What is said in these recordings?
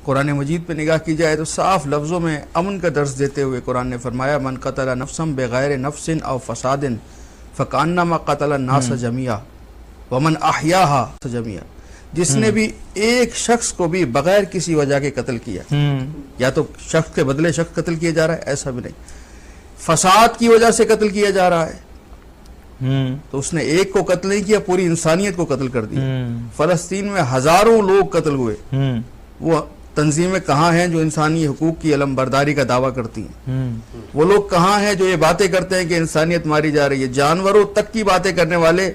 قرآن مجید پہ نگاہ کی جائے تو صاف لفظوں میں امن کا درس دیتے ہوئے قرآن نے فرمایا من قتل نفسا بغیر نفس او فساد فکانما قتل الناس جميعا ومن احیاها جميعا، جس نے بھی ایک شخص کو بھی بغیر کسی وجہ کے قتل کیا، یا تو شخص کے بدلے شخص قتل کیا جا رہا ہے، ایسا بھی نہیں، فساد کی وجہ سے قتل کیا جا رہا ہے، تو اس نے ایک کو قتل نہیں کیا، پوری انسانیت کو قتل کر دیا۔ فلسطین میں ہزاروں لوگ قتل ہوئے، وہ تنظیمیں کہاں ہیں جو انسانی حقوق کی علم برداری کا دعویٰ کرتی ہیں؟ وہ لوگ کہاں ہیں جو یہ باتیں کرتے ہیں کہ انسانیت ماری جا رہی ہے؟ جانوروں تک کی باتیں کرنے والے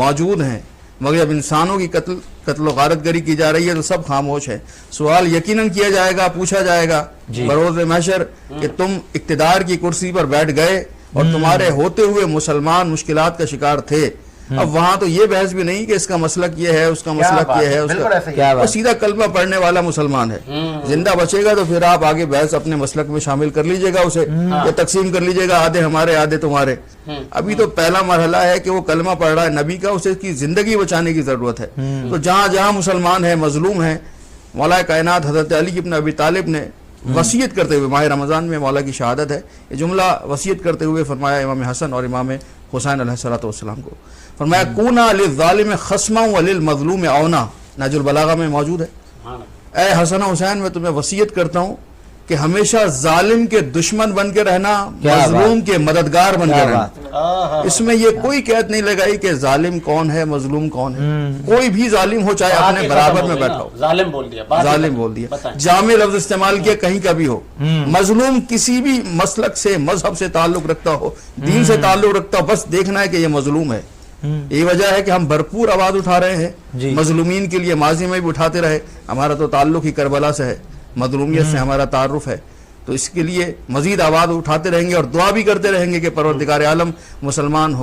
موجود ہیں، مگر جب انسانوں کی قتل و غارت گری کی جا رہی ہے تو سب خاموش ہے۔ سوال یقیناً کیا جائے گا، پوچھا جائے گا بروز محشر کہ تم اقتدار کی کرسی پر بیٹھ گئے اور تمہارے ہوتے ہوئے مسلمان مشکلات کا شکار تھے۔ اب وہاں تو یہ بحث بھی نہیں کہ اس کا مسلک یہ ہے، اس کا مسلک یہ ہے، اس کا وہ سیدھا کلمہ پڑھنے والا مسلمان ہے، زندہ بچے گا تو پھر آپ آگے بحث اپنے مسلک میں شامل کر لیجئے گا، اسے یا تقسیم کر لیجئے گا، آدھے ہمارے آدھے تمہارے۔ ابھی تو پہلا مرحلہ ہے کہ وہ کلمہ پڑھ رہا ہے نبی کا، اسے کی زندگی بچانے کی ضرورت ہے۔ تو جہاں جہاں مسلمان ہیں، مظلوم ہیں، مولا کائنات حضرت علی ابن ابی طالب نے وصیت کرتے ہوئے، ماہ رمضان میں مولا کی شہادت ہے، یہ جملہ وصیت کرتے ہوئے فرمایا امام حسن اور امام حسین علیہ السلام کو، فرمایا کونا للظالم خصما وللمظلوم عونا، نہج البلاغہ میں موجود ہے۔ اے حسن و حسین، میں تمہیں وصیت کرتا ہوں کہ ہمیشہ ظالم کے دشمن بن کے رہنا، مظلوم کے مددگار بن کے رہنا۔ اس میں یہ کوئی قید نہیں لگائی کہ ظالم کون ہے، مظلوم کون ہے، کوئی بھی ظالم ہو چاہے اپنے برابر میں بیٹھا ہو، ظالم بول دیا، جامع لفظ استعمال کیا کہیں کا بھی ہو۔ مظلوم کسی بھی مسلک سے، مذہب سے تعلق رکھتا ہو، دین سے تعلق رکھتا ہو، بس دیکھنا ہے کہ یہ مظلوم ہے۔ یہی وجہ ہے کہ ہم بھرپور آواز اٹھا رہے ہیں مظلومین کے لیے، ماضی میں بھی اٹھاتے رہے، ہمارا تو تعلق ہی کربلا سے ہے، مظلومیت سے ہمارا تعارف ہے، تو اس کے لیے مزید آواز اٹھاتے رہیں گے اور دعا بھی کرتے رہیں گے کہ پروردگار عالم مسلمان